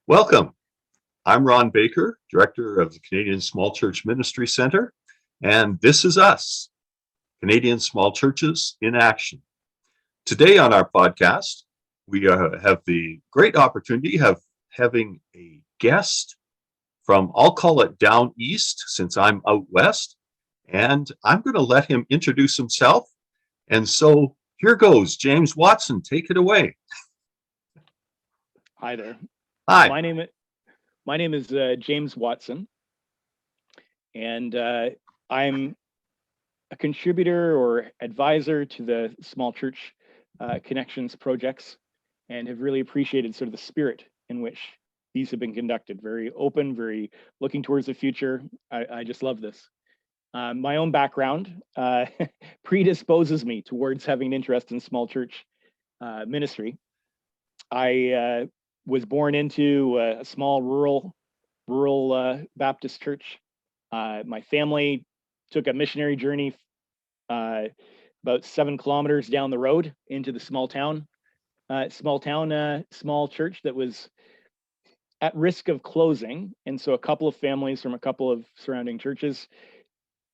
Welcome. I'm Ron Baker, Director of the Canadian Small Church Ministry Center, and this is us, Canadian Small Churches in Action. Today on our podcast, we have the great opportunity of having a guest from, I'll call it down east, since I'm out west, and I'm going to let him introduce himself. And so here goes. James Watson, take it away. Hi there. Hi. My name is James Watson, and I'm a contributor or advisor to the Small Church Connections projects, and have really appreciated sort of the spirit in which these have been conducted. Very open, very looking towards the future. I just love this. My own background predisposes me towards having an interest in small church ministry. I was born into a small rural Baptist church. My family took a missionary journey about 7 kilometers down the road into the small church that was at risk of closing. And so a couple of families from a couple of surrounding churches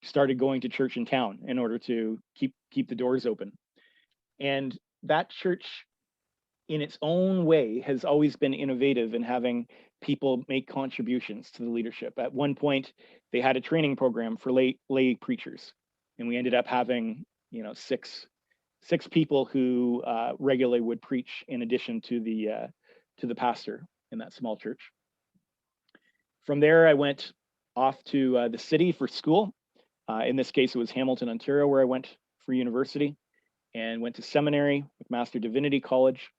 started going to church in town in order to keep the doors open. And that church, in its own way, has always been innovative in having people make contributions to the leadership. At one point, they had a training program for lay preachers, and we ended up having, six people who regularly would preach in addition to the pastor in that small church. From there, I went off to the city for school. In this case, it was Hamilton, Ontario, where I went for university, and went to seminary with Master Divinity College.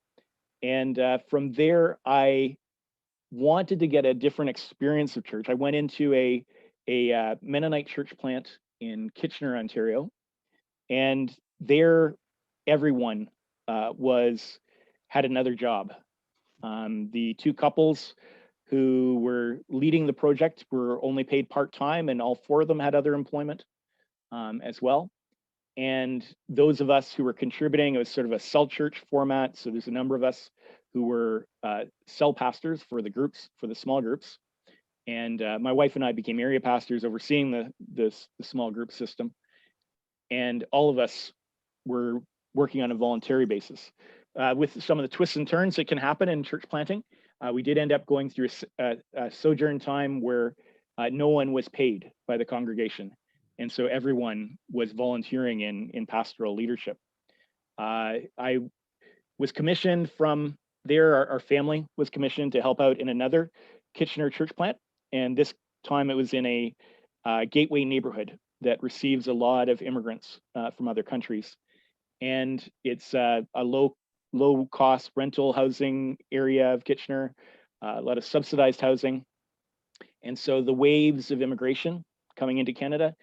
And from there, I wanted to get a different experience of church. I went into a Mennonite church plant in Kitchener, Ontario, and there everyone had another job. The 2 couples who were leading the project were only paid part-time, and all 4 of them had other employment as well. And those of us who were contributing, it was sort of a cell church format. So there's a number of us who were cell pastors for the small groups. And my wife and I became area pastors overseeing the small group system. And all of us were working on a voluntary basis. With some of the twists and turns that can happen in church planting, we did end up going through a sojourn time where no one was paid by the congregation. And so everyone was volunteering in pastoral leadership. I was commissioned from there. Our family was commissioned to help out in another Kitchener church plant. And this time it was in a gateway neighborhood that receives a lot of immigrants from other countries. And it's a low cost rental housing area of Kitchener, a lot of subsidized housing. And so the waves of immigration coming into Canada,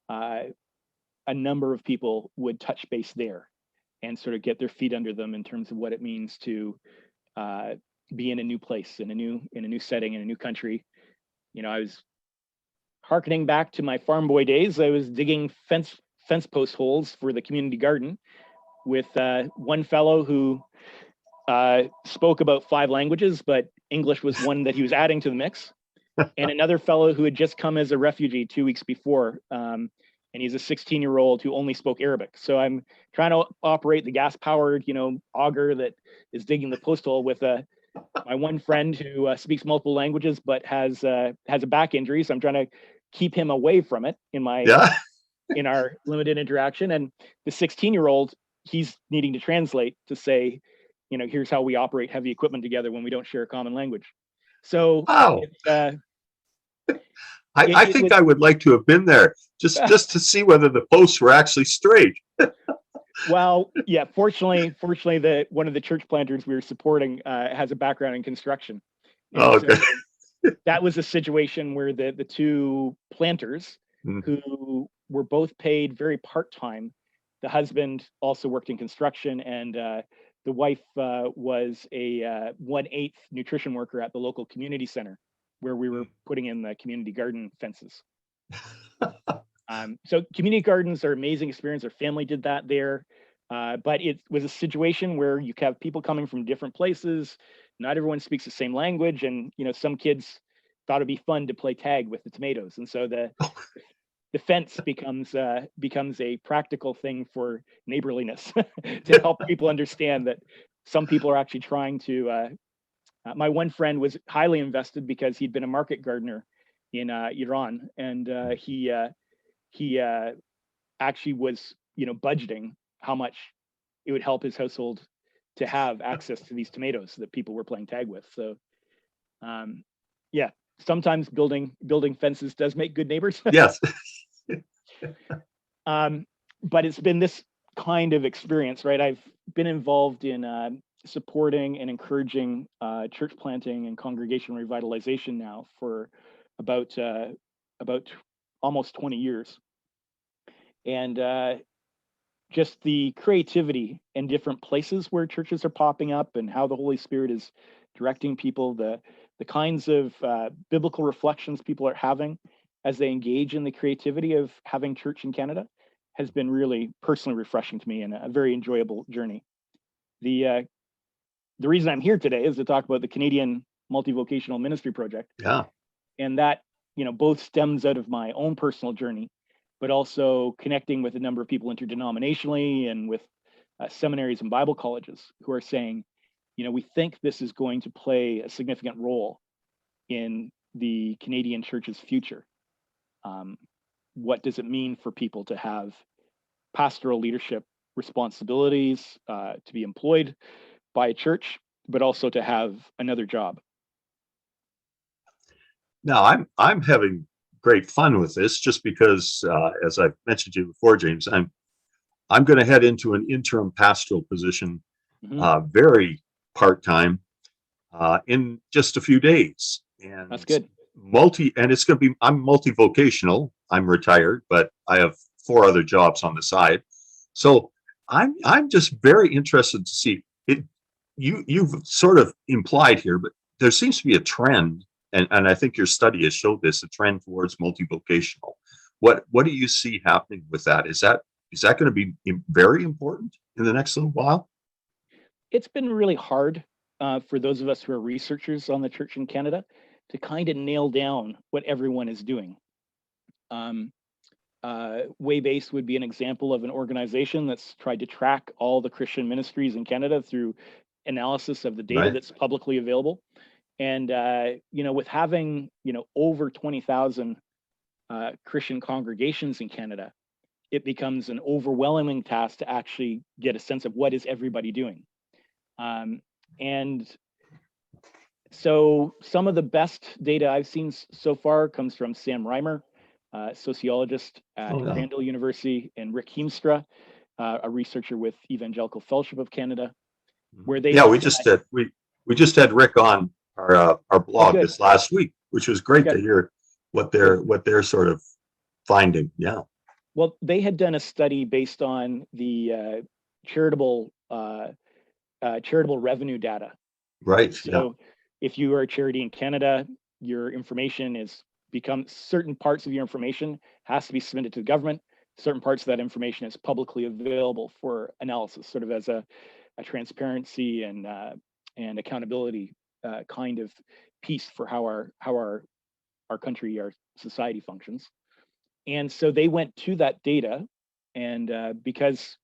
a number of people would touch base there and sort of get their feet under them in terms of what it means to be in a new place, in a new setting, in a new country. I was hearkening back to my farm boy days. I was digging fence post holes for the community garden with one fellow who spoke about 5 languages, but English was one that he was adding to the mix. And another fellow who had just come as a refugee 2 weeks before. And he's a 16-year-old who only spoke Arabic. So I'm trying to operate the gas-powered, auger that is digging the post hole with my one friend who speaks multiple languages but has a back injury. So I'm trying to keep him away from it in our limited interaction. And the 16-year-old, he's needing to translate to say, here's how we operate heavy equipment together when we don't share a common language. So wow. I think I would like to have been there just to see whether the posts were actually straight. Well, yeah, fortunately, one of the church planters we were supporting has a background in construction. Okay. So that was a situation where the 2 planters who were both paid very part-time, the husband also worked in construction, and the wife was a 1/8 nutrition worker at the local community center, where we were putting in the community garden fences. So community gardens are an amazing experience. Our family did that there, but it was a situation where you have people coming from different places, not everyone speaks the same language, and some kids thought it'd be fun to play tag with the tomatoes, and so the fence becomes a practical thing for neighborliness to help people understand that some people are actually trying to. My one friend was highly invested because he'd been a market gardener in Iran, and he actually was budgeting how much it would help his household to have access to these tomatoes that people were playing tag with. So yeah, sometimes building fences does make good neighbors. Yes. But it's been this kind of experience, right? I've been involved in supporting and encouraging church planting and congregation revitalization now for about almost 20 years. And just the creativity in different places where churches are popping up and how the Holy Spirit is directing people, the kinds of biblical reflections people are having as they engage in the creativity of having church in Canada has been really personally refreshing to me and a very enjoyable journey. The reason I'm here today is to talk about the Canadian Multi-vocational Ministry Project. Yeah. And that, both stems out of my own personal journey, but also connecting with a number of people interdenominationally and with seminaries and Bible colleges who are saying, we think this is going to play a significant role in the Canadian church's future. What does it mean for people to have pastoral leadership responsibilities, to be employed by a church, but also to have another job? Now I'm having great fun with this just because, as I've mentioned to you before, James, I'm going to head into an interim pastoral position, very part-time, in just a few days. And that's good. And it's going to be, I'm multi-vocational. I'm retired, but I have 4 other jobs on the side. So I'm just very interested to see it. You've sort of implied here, but there seems to be a trend, and I think your study has showed this, a trend towards multi-vocational. What do you see happening with that? Is that going to be very important in the next little while? It's been really hard for those of us who are researchers on the church in Canada to kind of nail down what everyone is doing. Waybase would be an example of an organization that's tried to track all the Christian ministries in Canada through analysis of the data Right. that's publicly available. And with having over 20,000 Christian congregations in Canada, it becomes an overwhelming task to actually get a sense of what is everybody doing. And so some of the best data I've seen so far comes from Sam Reimer, sociologist at Randall University, and Rick Heemstra, a researcher with Evangelical Fellowship of Canada, where they we just had Rick on our blog this last week, which was great to hear what they're sort of finding. Yeah. Well, they had done a study based on the charitable revenue data. Right. So if you are a charity in Canada, your information certain parts of your information has to be submitted to the government. Certain parts of that information is publicly available for analysis, sort of as a transparency and accountability kind of piece for how our country, our society functions. And so they went to that data, and because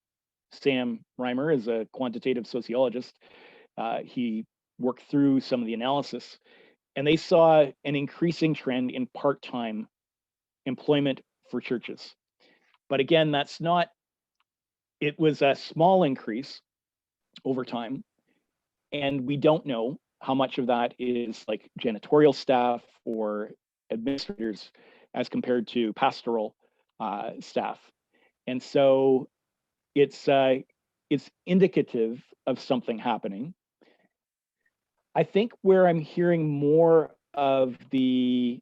Sam Reimer is a quantitative sociologist, he worked through some of the analysis, and they saw an increasing trend in part-time employment for churches. But again, it was a small increase over time, and we don't know how much of that is like janitorial staff or administrators as compared to pastoral staff. And so it's indicative of something happening. I think where I'm hearing more of we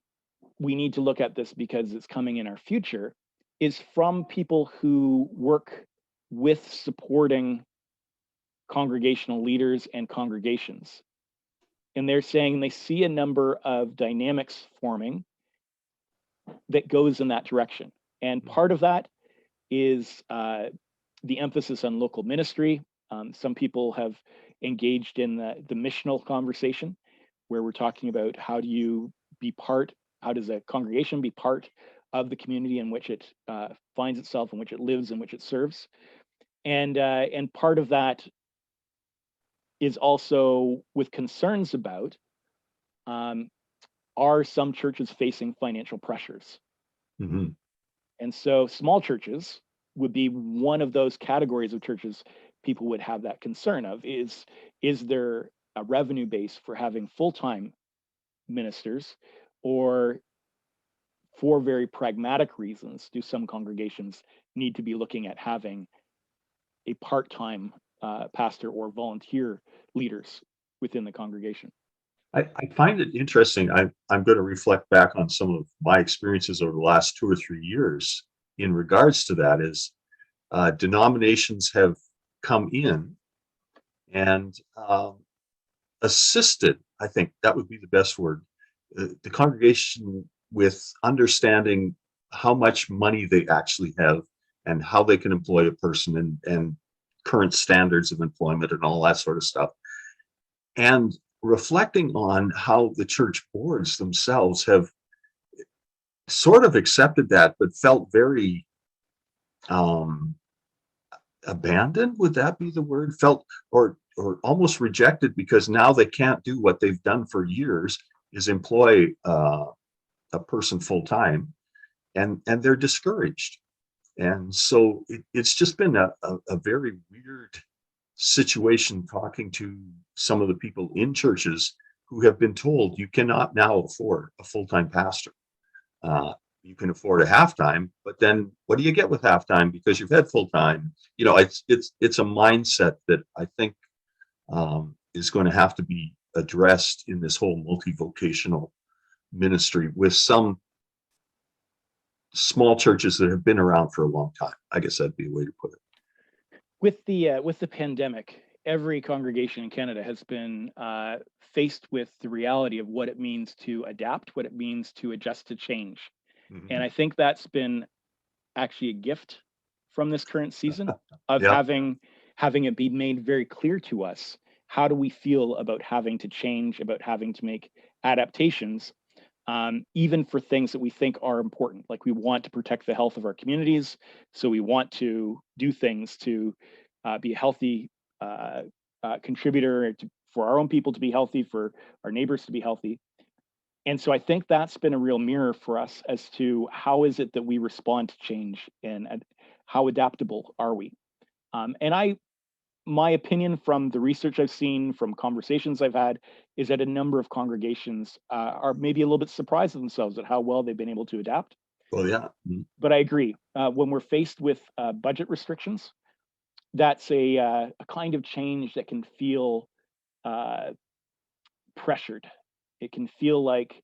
need to look at this because it's coming in our future is from people who work with supporting congregational leaders and congregations. And they're saying they see a number of dynamics forming that goes in that direction. And part of that is the emphasis on local ministry. Some people have engaged in the missional conversation, where we're talking about how does a congregation be part of the community in which it finds itself, in which it lives, in which it serves. And part of that is also with concerns about, um, are some churches facing financial pressures? Mhm. And so small churches would be one of those categories of churches people would have that concern of. Is there a revenue base for having full-time ministers, or for very pragmatic reasons do some congregations need to be looking at having a part-time pastor or volunteer leaders within the congregation? I find it interesting. I'm going to reflect back on some of my experiences over the last 2 or 3 years in regards to that. Is denominations have come in and assisted, I think that would be the best word, the congregation with understanding how much money they actually have and how they can employ a person, and current standards of employment and all that sort of stuff. And reflecting on how the church boards themselves have sort of accepted that, but felt very um, abandoned, would that be the word? Felt or almost rejected, because now they can't do what they've done for years, is employ a person full time, and they're discouraged. And so it's just been a very weird situation talking to some of the people in churches who have been told you cannot now afford a full-time pastor. Uh, you can afford a half-time, but then what do you get with half-time because you've had full-time? It's a mindset that I think is going to have to be addressed in this whole multi-vocational ministry with some small churches that have been around for a long time. I guess that'd be a way to put it. With the pandemic, every congregation in Canada has been faced with the reality of what it means to adapt, what it means to adjust to change. And Mhm. I think that's been actually a gift from this current season of Yeah. having it be made very clear to us, how do we feel about having to change, about having to make adaptations, even for things that we think are important. Like, we want to protect the health of our communities, so we want to do things to be a healthy uh, contributor for our own people to be healthy, for our neighbors to be healthy. And so I think that's been a real mirror for us as to how is it that we respond to change, and how adaptable are we? And my opinion from the research I've seen, from conversations I've had, is that a number of congregations are maybe a little bit surprised of themselves at how well they've been able to adapt. Well, yeah. Mhm. But I agree, when we're faced with budget restrictions, that's a kind of change that can feel uh, pressured. It can feel like,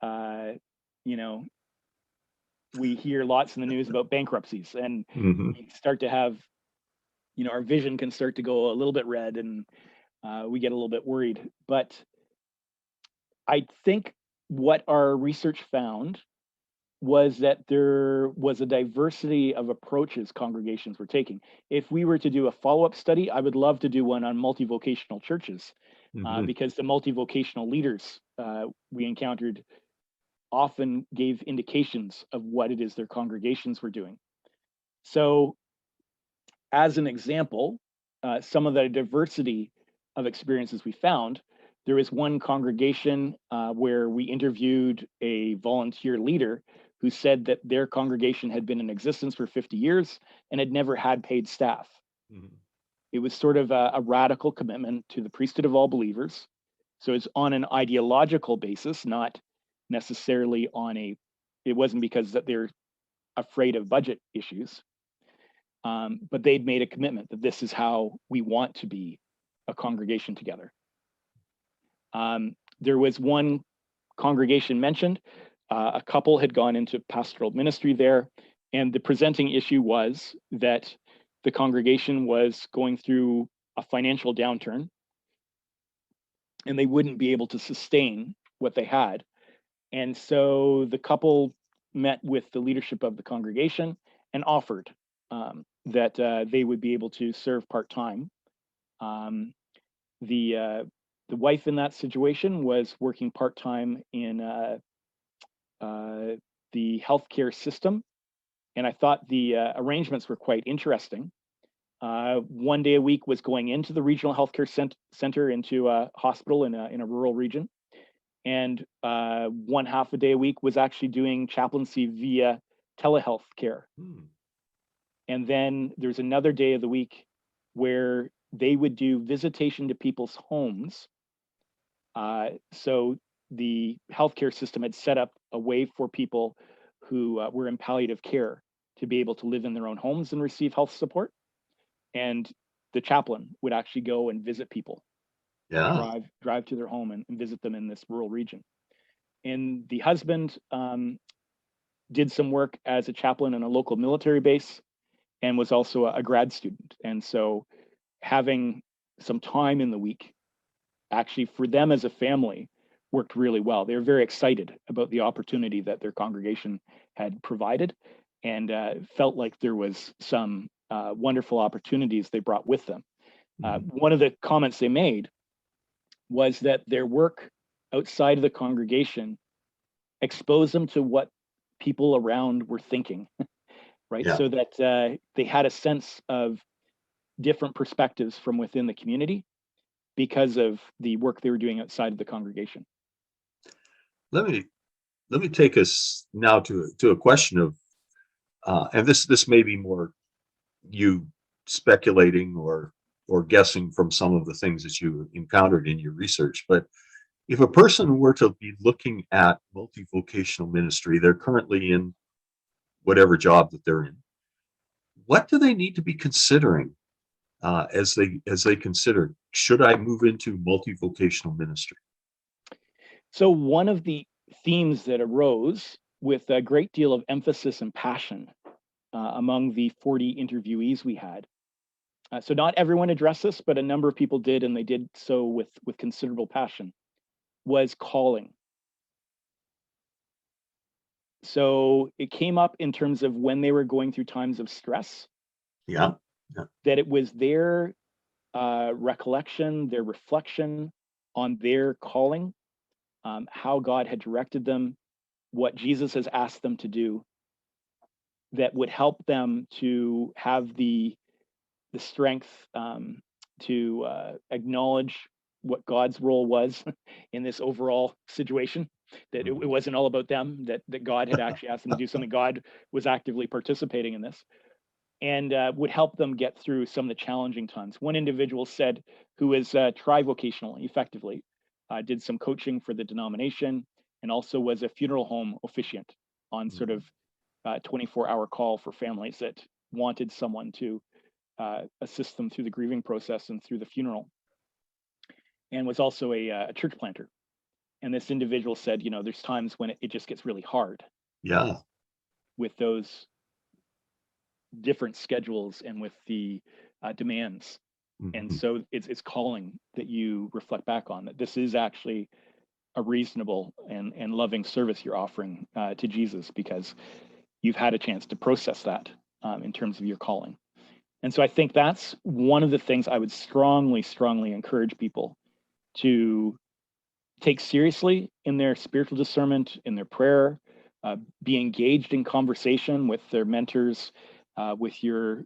uh, you know, we hear lots in the news about bankruptcies, and Mhm. we start to have, our vision can start to go a little bit red, and we get a little bit worried. But I think what our research found was that there was a diversity of approaches congregations were taking. If we were to do a follow-up study, I would love to do one on multi-vocational churches, Mhm. because the multi-vocational leaders we encountered often gave indications of what it is their congregations were doing. So, as an example, some of the diversity of experiences we found, there was one congregation where we interviewed a volunteer leader who said that their congregation had been in existence for 50 years and had never had paid staff. Mhm. It was sort of a radical commitment to the priesthood of all believers. So it's on an ideological basis, not necessarily it wasn't because that they're afraid of budget issues. But they'd made a commitment that this is how we want to be a congregation together. There was one congregation mentioned. A couple had gone into pastoral ministry there, and the presenting issue was that the congregation was going through a financial downturn, and they wouldn't be able to sustain what they had. And so the couple met with the leadership of the congregation and offered that they would be able to serve part time. Um, The wife in that situation was working part-time in the healthcare system, and I thought the arrangements were quite interesting. 1 day a week was going into the regional healthcare center, into a hospital in a rural region, and 1/2 a day a week was actually doing chaplaincy via telehealth care. Hmm. And then there's another day of the week where they would do visitation to people's homes. So the healthcare system had set up a way for people who were in palliative care to be able to live in their own homes and receive health support. And the chaplain would actually go and visit people, Yeah. drive to their home and visit them in this rural region. And the husband did some work as a chaplain in a local military base and was also a grad student. And so having some time in the week actually for them as a family worked really well. They were very excited about the opportunity that their congregation had provided, and felt like there was some wonderful opportunities they brought with them. Mhm. One of the comments they made was that their work outside of the congregation exposed them to what people around were thinking, right? Yeah. So that they had a sense of different perspectives from within the community because of the work they were doing outside of the congregation. Let me let me take us now to a question of, and this may be more you speculating or guessing from some of the things that you encountered in your research. But if a person were to be looking at multivocational ministry, they're currently in whatever job that they're in. What do they need to be considering as they consider, should I move into multivocational ministry? So, one of the themes that arose with a great deal of emphasis and passion among the 40 interviewees we had. So, not everyone addressed this, but a number of people did, and they did so with considerable passion, was calling. So, it came up in terms of when they were going through times of stress, Yeah. Yeah. that it was their recollection, their reflection on their calling, how God had directed them, what Jesus has asked them to do, that would help them to have the strength to acknowledge what God's role was in this overall situation. That it Mhm. wasn't all about them. That God had actually asked them to do something. God was actively participating in this, and would help them get through some of the challenging times. One individual said, who is tri-vocational, effectively, did some coaching for the denomination, and also was a funeral home officiant on sort Mhm. of 24-hour call for families that wanted someone to assist them through the grieving process and through the funeral, and was also a church planter. And this individual said, there's times when it just gets really hard Yeah. with those different schedules and with the demands. And Mhm. so it's calling that you reflect back on, that this is actually a reasonable and loving service you're offering to Jesus, because you've had a chance to process that in terms of your calling. And so I think that's one of the things I would strongly, strongly encourage people to take seriously in their spiritual discernment, in their prayer, be engaged in conversation with their mentors, with your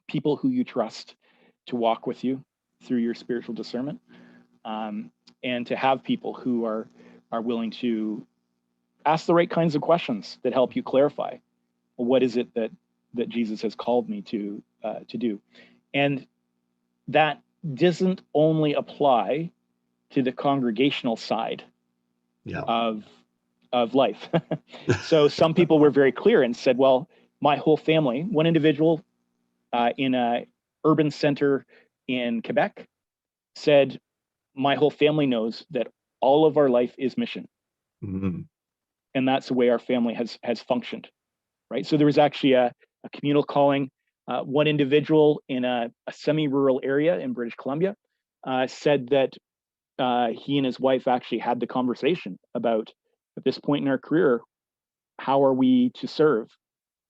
people who you trust to walk with you through your spiritual discernment, um, and to have people who are willing to ask the right kinds of questions that help you clarify, well, what is it that Jesus has called me to do, and that doesn't only apply to the congregational side Yeah. of life. So some people were very clear and said, well, my whole family, one individual in a urban center in Quebec said, my whole family knows that all of our life is mission, Mhm. and that's the way our family has functioned, right? So there was actually a communal calling. One individual in a semi-rural area in British Columbia said that he and his wife actually had the conversation about, at this point in our career, how are we to serve?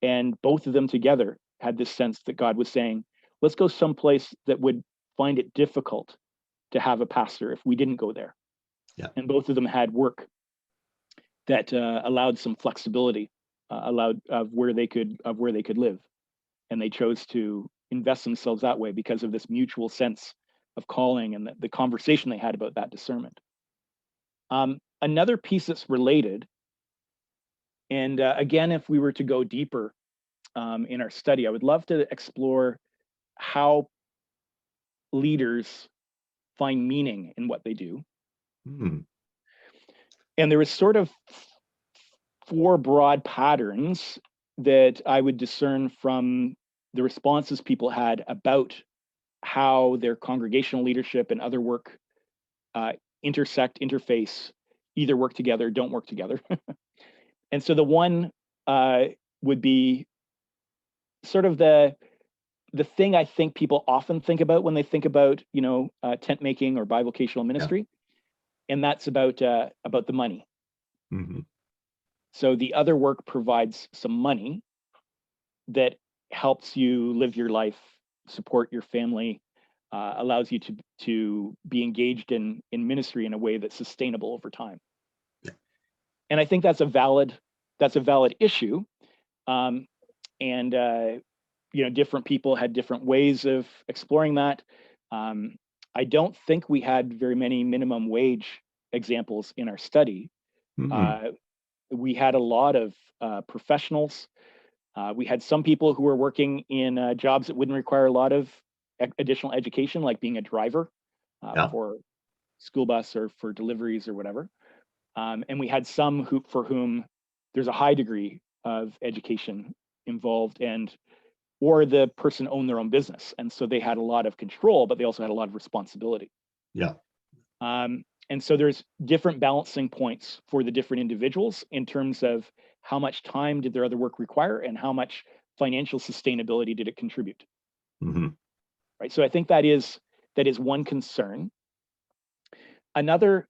And both of them together had this sense that God was saying, let's go someplace that would find it difficult to have a pastor if we didn't go there. Yeah. And both of them had work that allowed some flexibility, allowed of where they could live, and they chose to invest themselves that way because of this mutual sense of calling and the conversation they had about that discernment. Another piece that's related, and again, if we were to go deeper in our study, I would love to explore how leaders find meaning in what they do. Mm. And there was sort of 4 broad patterns that I would discern from the responses people had about how their congregational leadership and other work interface, either work together, don't work together. And so the one would be sort of the thing I think people often think about when they think about, tent making or bivocational ministry, and that's about the money. Mm-hmm. So the other work provides some money that helps you live your life, support your family, allows you to be engaged in ministry in a way that's sustainable over time. Yeah. And I think that's a valid issue. And different people had different ways of exploring that. I don't think we had very many minimum wage examples in our study. Mm-hmm. We had a lot of professionals. We had some people who were working in jobs that wouldn't require a lot of additional education, like being a driver for school bus or for deliveries or whatever. And we had some for whom there's a high degree of education involved, or the person owned their own business, and so they had a lot of control, but they also had a lot of responsibility. Yeah. And so there's different balancing points for the different individuals in terms of how much time did their other work require and how much financial sustainability did it contribute. Mm-hmm. Right. So I think that is one concern. Another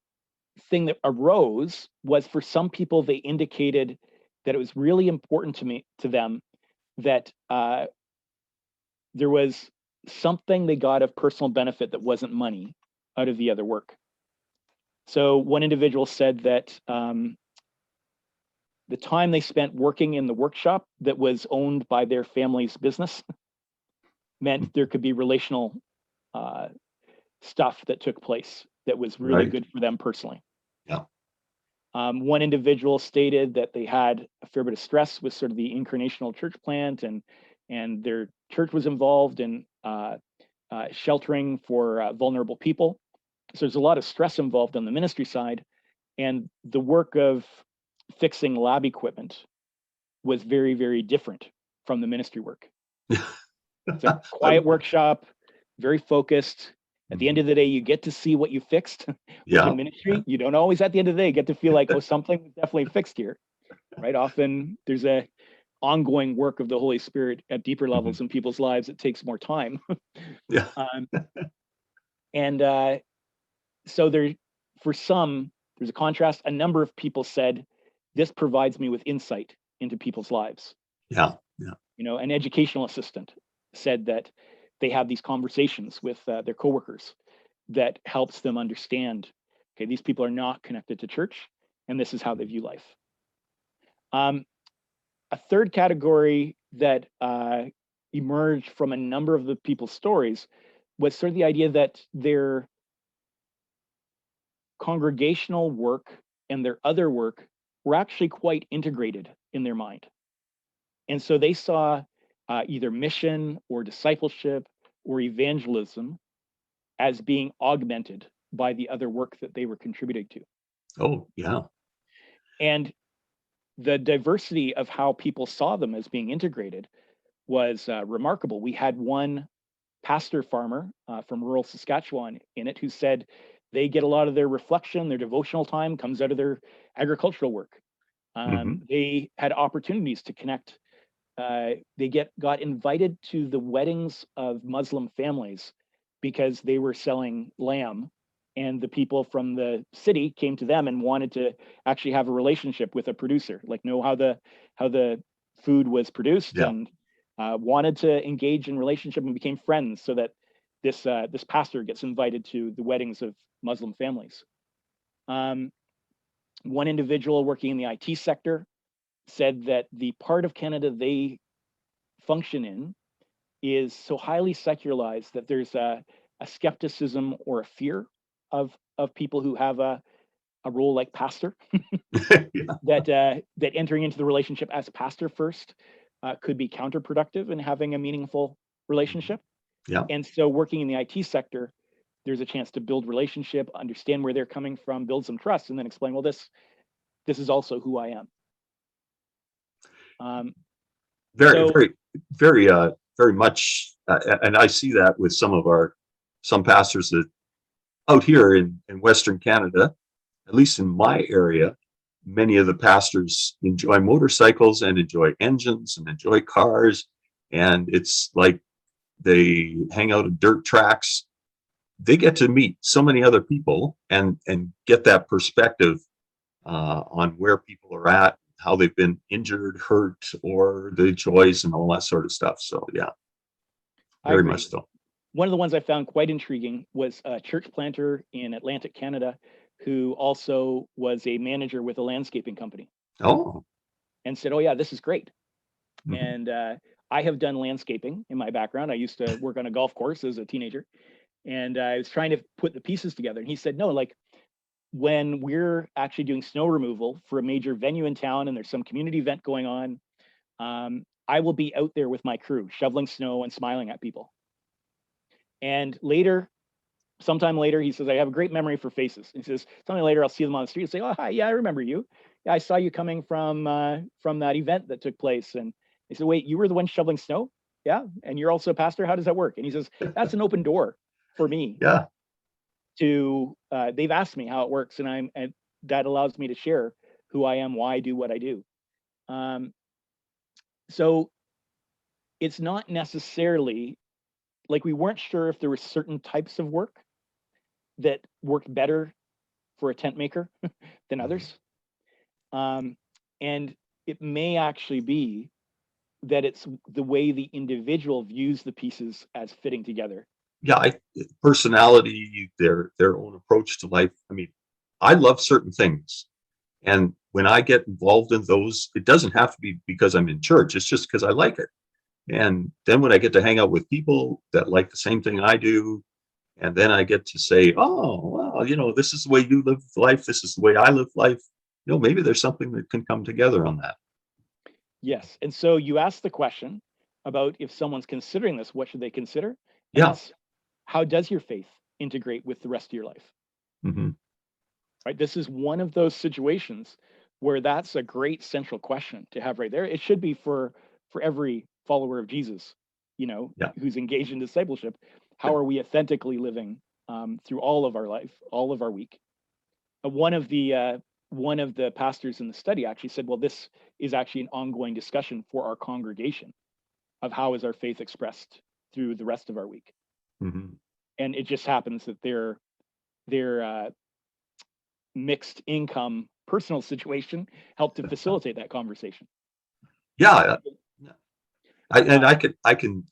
thing that arose was, for some people, they indicated that it was really important to them that there was something they got of personal benefit that wasn't money out of the other work. So one individual said that the time they spent working in the workshop that was owned by their family's business meant there could be relational stuff that took place that was really good for them personally. Yeah. One individual stated that they had a fair bit of stress with sort of the incarnational church plant, and their church was involved in sheltering for vulnerable people. So there's a lot of stress involved on the ministry side, and the work of fixing lab equipment was very, very different from the ministry work. It's a quiet workshop, very focused. At the end of the day, you get to see what you fixed. In ministry, you don't always at the end of the day get to feel like, oh, something was definitely fixed here, right? Often there's a ongoing work of the Holy Spirit at deeper levels in people's lives. It takes more time. Yeah. And so for some, there's a contrast. A number of people said, this provides me with insight into people's lives. Yeah. Yeah. An educational assistant said that they have these conversations with their coworkers that helps them understand, okay, these people are not connected to church, and this is how they view life. A third category that emerged from a number of the people's stories was sort of the idea that their congregational work and their other work were actually quite integrated in their mind. And so they saw either mission or discipleship or evangelism as being augmented by the other work that they were contributing to. Oh, yeah. And the diversity of how people saw them as being integrated was remarkable. We had one pastor farmer from rural Saskatchewan in it who said they get a lot of their reflection, their devotional time comes out of their agricultural work. They had opportunities to connect. They got invited to the weddings of Muslim families because they were selling lamb, and the people from the city came to them and wanted to actually have a relationship with a producer, like know how the food was produced, and wanted to engage in relationship and became friends, so that this pastor gets invited to the weddings of Muslim families. One individual working in the IT sector said that the part of Canada they function in is so highly secularized that there's a skepticism or a fear of people who have a role like pastor. Yeah. that entering into the relationship as pastor first could be counterproductive in having a meaningful relationship. Yeah. And so working in the IT sector, there's a chance to build relationship, understand where they're coming from, build some trust, and then explain, well, this is also who I am. Very, So very much, and I see that with some pastors that out here in Western Canada, at least in my area, many of the pastors enjoy motorcycles and enjoy engines and enjoy cars, and it's like they hang out at dirt tracks. They get to meet so many other people and get that perspective on where people are at, how they've been injured, hurt, or the joys and all that sort of stuff. So yeah, I very agree. much so. One of the ones I found quite intriguing was a church planter in Atlantic Canada who also was a manager with a landscaping company Oh, and said, oh yeah, this is great. mhm. And I have done landscaping in my background. I used to work on a golf course as a teenager, and I was trying to put the pieces together. And he said, no, like when we're actually doing snow removal for a major venue in town and there's some community event going on, I will be out there with my crew shoveling snow and smiling at people. And sometime later, he says, I have a great memory for faces. He says, sometime later, I'll see them on the street and say, oh, hi, yeah, I remember you. Yeah, I saw you coming from that event that took place. And he said, wait, you were the one shoveling snow? Yeah. And you're also a pastor? How does that work? And he says, that's an open door for me Yeah, to, they've asked me how it works. And that allows me to share who I am, why I do what I do. So it's not necessarily like we weren't sure if there were certain types of work that worked better for a tent maker than others. And it may actually be that it's the way the individual views the pieces as fitting together. yeah. Personality, their own approach to life. I mean, I love certain things, and when I get involved in those, it doesn't have to be because I'm in church. It's just because I like it. And then when I get to hang out with people that like the same thing I do, and then I get to say, oh, well, this is the way you live life. This is the way I live life. Maybe there's something that can come together on that. Yes. And so you ask the question about if someone's considering this, what should they consider? And Yeah. it's how does your faith integrate with the rest of your life? Hmm. Right. This is one of those situations where that's a great central question to have right there. It should be for every follower of Jesus, Yeah. who's engaged in discipleship. How are we authentically living through all of our life, all of our week? One of the pastors in the study actually said, well, this is actually an ongoing discussion for our congregation of how is our faith expressed through the rest of our week. Hmm. And it just happens that their mixed income personal situation helped to facilitate that conversation. Yeah. And Uh,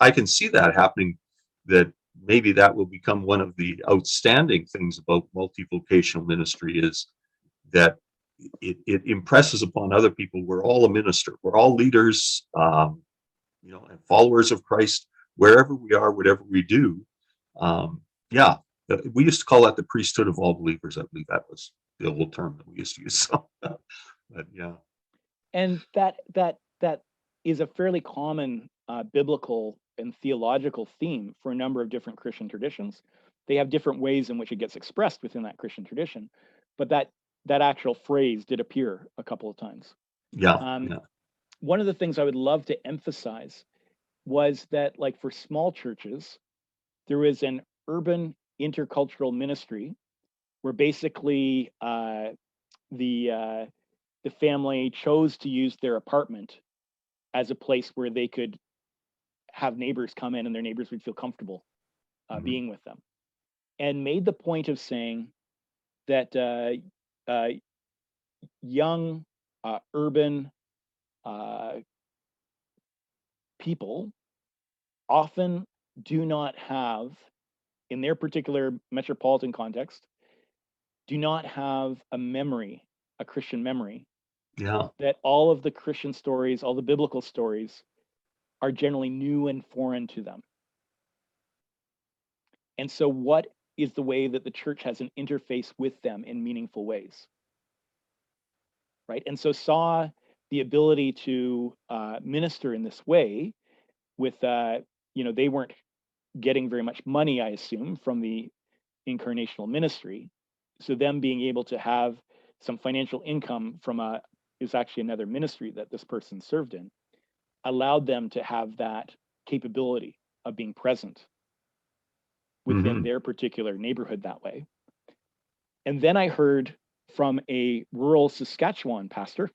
I can see that happening, that maybe that will become one of the outstanding things about multi-vocational ministry is that it impresses upon other people we're all a minister, we're all leaders, and followers of Christ wherever we are, whatever we do. Yeah, we used to call that the priesthood of all believers. I believe that was the old term that we used to use. So, but yeah, and that is a fairly common biblical and theological theme for a number of different Christian traditions. They have different ways in which it gets expressed within that Christian tradition, but that actual phrase did appear a couple of times. yeah, Um, yeah. One of the things I would love to emphasize was that, like for small churches, there is an urban intercultural ministry where basically the family chose to use their apartment as a place where they could have neighbors come in and their neighbors would feel comfortable Mhm. being with them, and made the point of saying that young urban uh, people often do not have in their particular metropolitan context, do not have a memory, a Christian memory, Yeah. that all of the Christian stories, all the biblical stories, are generally new and foreign to them. And so, what is the way that the church has an interface with them in meaningful ways? Right. And so, saw the ability to minister in this way with, they weren't getting very much money, I assume, from the incarnational ministry. So, them being able to have some financial income from is actually another ministry that this person served in, allowed them to have that capability of being present within their particular neighborhood that way. And then I heard from a rural Saskatchewan pastor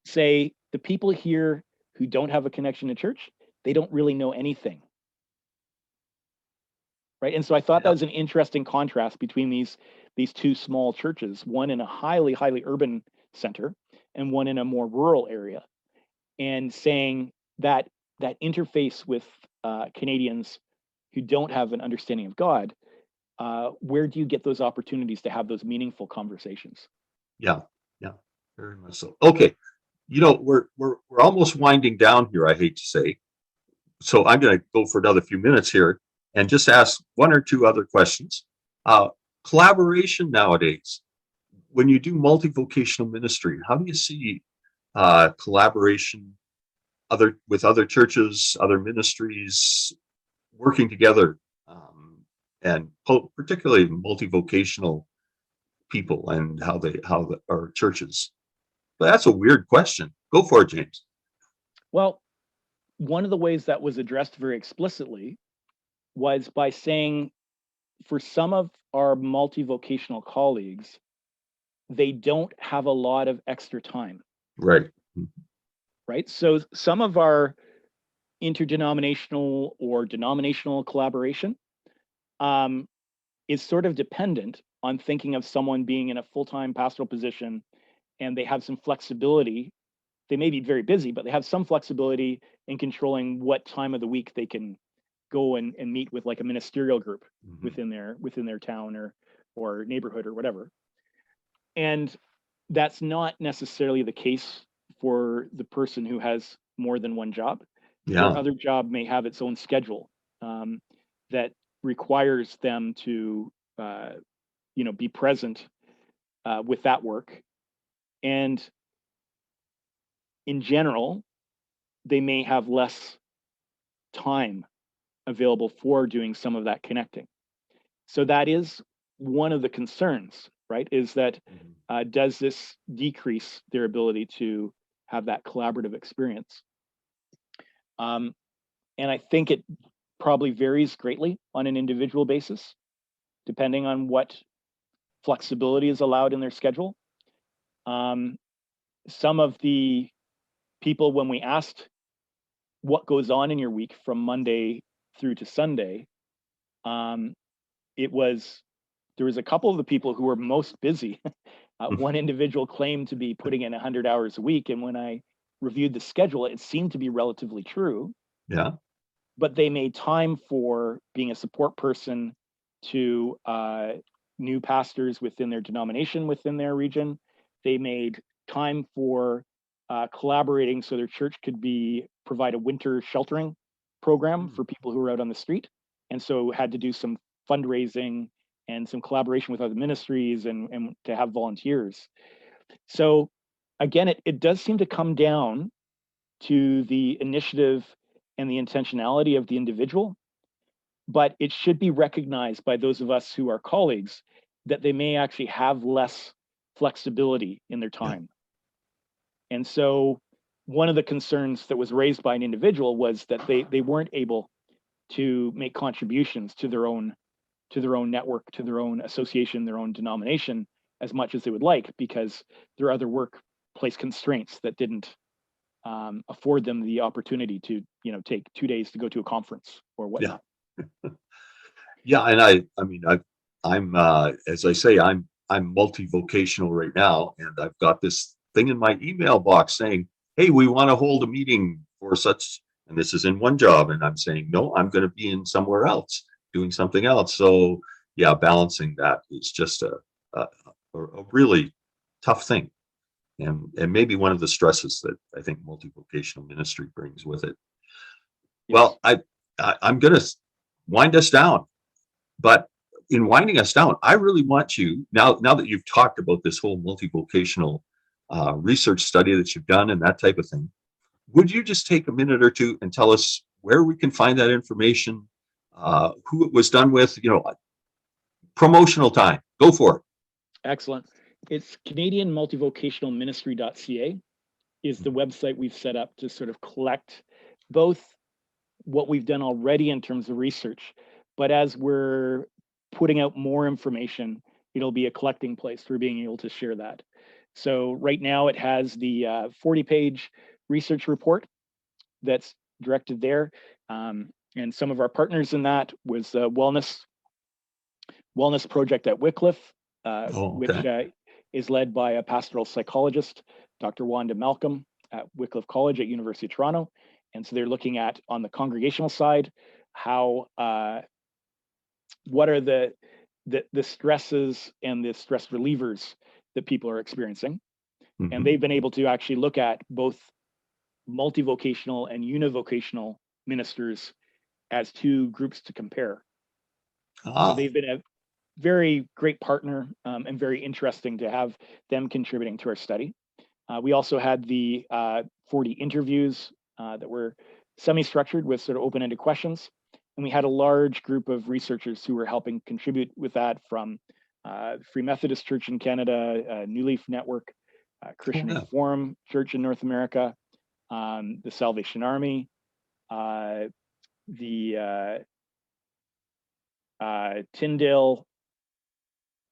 say the people here who don't have a connection to church, they don't really know anything. Right. And so I thought that was an interesting contrast between these two small churches, one in a highly, highly urban center and one in a more rural area, and saying that that interface with Canadians who don't have an understanding of God, where do you get those opportunities to have those meaningful conversations? Yeah. Yeah. Very much so. Okay. We're almost winding down here, I hate to say. So I'm going to go for another few minutes here and just ask one or two other questions. Collaboration nowadays, when you do multi-vocational ministry, how do you see collaboration with other churches, other ministries, working together, and particularly multi-vocational people, and our churches? But that's a weird question. Go for it, James. Well, one of the ways that was addressed very explicitly was by saying, for some of our multi-vocational colleagues, they don't have a lot of extra time. Right. Right. So some of our interdenominational or denominational collaboration is sort of dependent on thinking of someone being in a full-time pastoral position, and they have some flexibility. They may be very busy, but they have some flexibility in controlling what time of the week they can go and meet with, like, a ministerial group within their town or neighborhood or whatever. And that's not necessarily the case for the person who has more than one job. Their other job may have its own schedule that requires them to be present with that work. And in general, they may have less time available for doing some of that connecting. So that is one of the concerns, right? Is that does this decrease their ability to have that collaborative experience? And I think it probably varies greatly on an individual basis, depending on what flexibility is allowed in their schedule. Some of the people, when we asked what goes on in your week from Monday through to Sunday, there was a couple of the people who were most busy. One individual claimed to be putting in 100 hours a week, and when I reviewed the schedule, it seemed to be relatively true. Yeah. But they made time for being a support person to new pastors within their denomination, within their region. They made time for collaborating so their church could provide a winter sheltering program for people who are out on the street, and so had to do some fundraising and some collaboration with other ministries and to have volunteers. So again, it does seem to come down to the initiative and the intentionality of the individual, but it should be recognized by those of us who are colleagues that they may actually have less flexibility in their time. And so one of the concerns that was raised by an individual was that they weren't able to make contributions to their own network, to their own association, their own denomination, as much as they would like, because there are other workplace constraints that didn't afford them the opportunity to take 2 days to go to a conference or whatnot. Yeah, and I mean, I'm as I say, I'm multi-vocational right now, and I've got this thing in my email box saying, "Hey, we want to hold a meeting for such," and this is in one job, and I'm saying, "No, I'm going to be in somewhere else." doing something else. So yeah, balancing that is just a really tough thing, and maybe one of the stresses that I think multi-vocational ministry brings with it. Yes. Well, I'm going to wind us down, but in winding us down, I really want you, now that you've talked about this whole multi-vocational research study that you've done and that type of thing, would you just take a minute or two and tell us where we can find that information, who it was done with, promotional time? Go for it. Excellent. It's Canadian Multivocational Ministry.ca is the website we've set up to sort of collect both what we've done already in terms of research, but as we're putting out more information, it'll be a collecting place for being able to share that. So right now it has the 40-page research report that's directed there. And some of our partners in that was Wellness Project at Wycliffe, Oh, which okay. is led by a pastoral psychologist, Dr. Wanda Malcolm at Wycliffe College at University of Toronto. And so they're looking at, on the congregational side, how what are the stresses and the stress relievers that people are experiencing. And Mhm. they've been able to actually look at both multivocational and univocational ministers as two groups to compare. So Ah, they've been a very great partner, and very interesting to have them contributing to our study. We also had the 40 interviews that were semi-structured with sort of open-ended questions. And we had a large group of researchers who were helping contribute with that, from Free Methodist Church in Canada, New Leaf Network, oh Christian yeah. Reform Church in North America, the Salvation Army, the Tyndale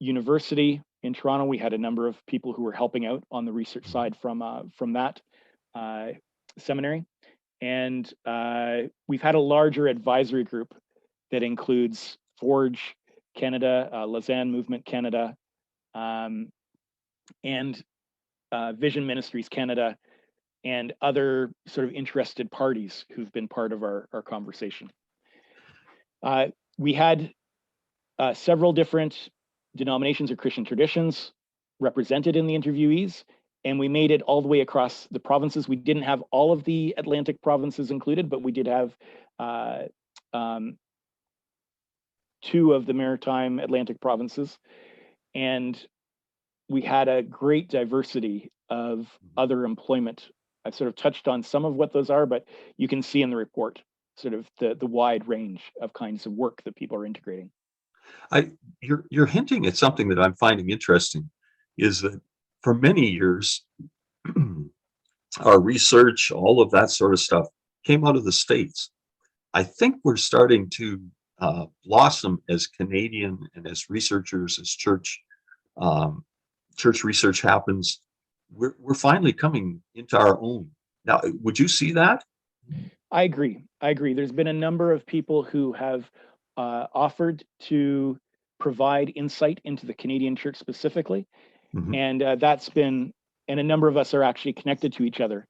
University in Toronto. We had a number of people who were helping out on the research side from that uh, seminary. And we've had a larger advisory group that includes Forge Canada, Lausanne Movement Canada, and Vision Ministries Canada, and other sort of interested parties who've been part of our conversation. We had several different denominations or Christian traditions represented in the interviewees, and we made it all the way across the provinces. We didn't have all of the Atlantic provinces included, but we did have uh, um, two of the maritime Atlantic provinces, and we had a great diversity of other employment. I've sort of touched on some of what those are, but you can see in the report sort of the wide range of kinds of work that people are integrating. I you're hinting at something that I'm finding interesting, is that for many years, our research, all of that sort of stuff, came out of the States. I think we're starting to blossom as Canadian and as researchers, as um, church research happens. We're finally coming into our own. Now, would you see that? I agree. I agree. There's been a number of people who have offered to provide insight into the Canadian church specifically, Mhm. and that's been, and a number of us are actually connected to each other.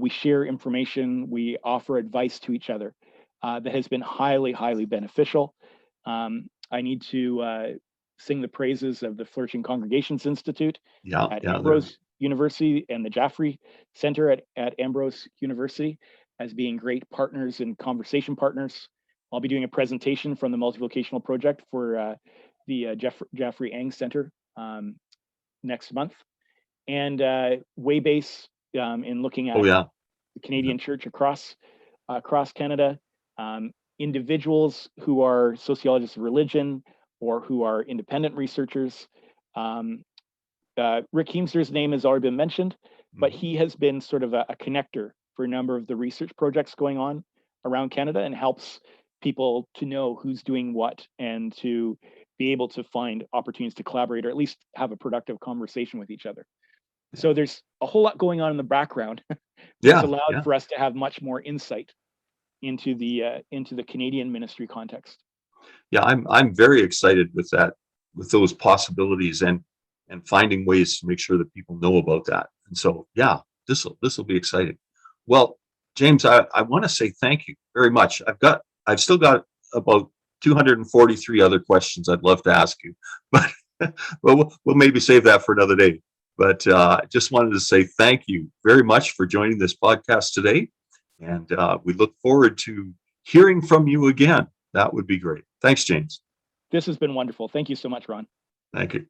We share information, we offer advice to each other. That has been highly, highly beneficial. I need to sing the praises of the Flourishing Congregations Institute Yeah, at yeah, there. Ambrose University and the Jaffrey Center at Ambrose University as being great partners and conversation partners. I'll be doing a presentation from the Multi-vocational Project for the Jaffrey Ang Center next month. And Waybase, in looking Oh at yeah, the yeah, Canadian church across Canada, individuals who are sociologists of religion or who are independent researchers. Um, Rick Heemster's name has already been mentioned, but mhm, he has been sort of a connector for a number of the research projects going on around Canada, and helps people to know who's doing what and to be able to find opportunities to collaborate, or at least have a productive conversation with each other. yeah, So there's a whole lot going on in the background that's yeah, allowed yeah. for us to have much more insight into the Canadian ministry context. Yeah, I'm very excited with that, with those possibilities, and finding ways to make sure that people know about that. And so, yeah, this will be exciting. Well, James, I want to say thank you very much. I've still got about 243 other questions I'd love to ask you, but we'll maybe save that for another day. But just wanted to say thank you very much for joining this podcast today. And we look forward to hearing from you again. That would be great. Thanks, James. This has been wonderful. Thank you so much, Ron. Thank you.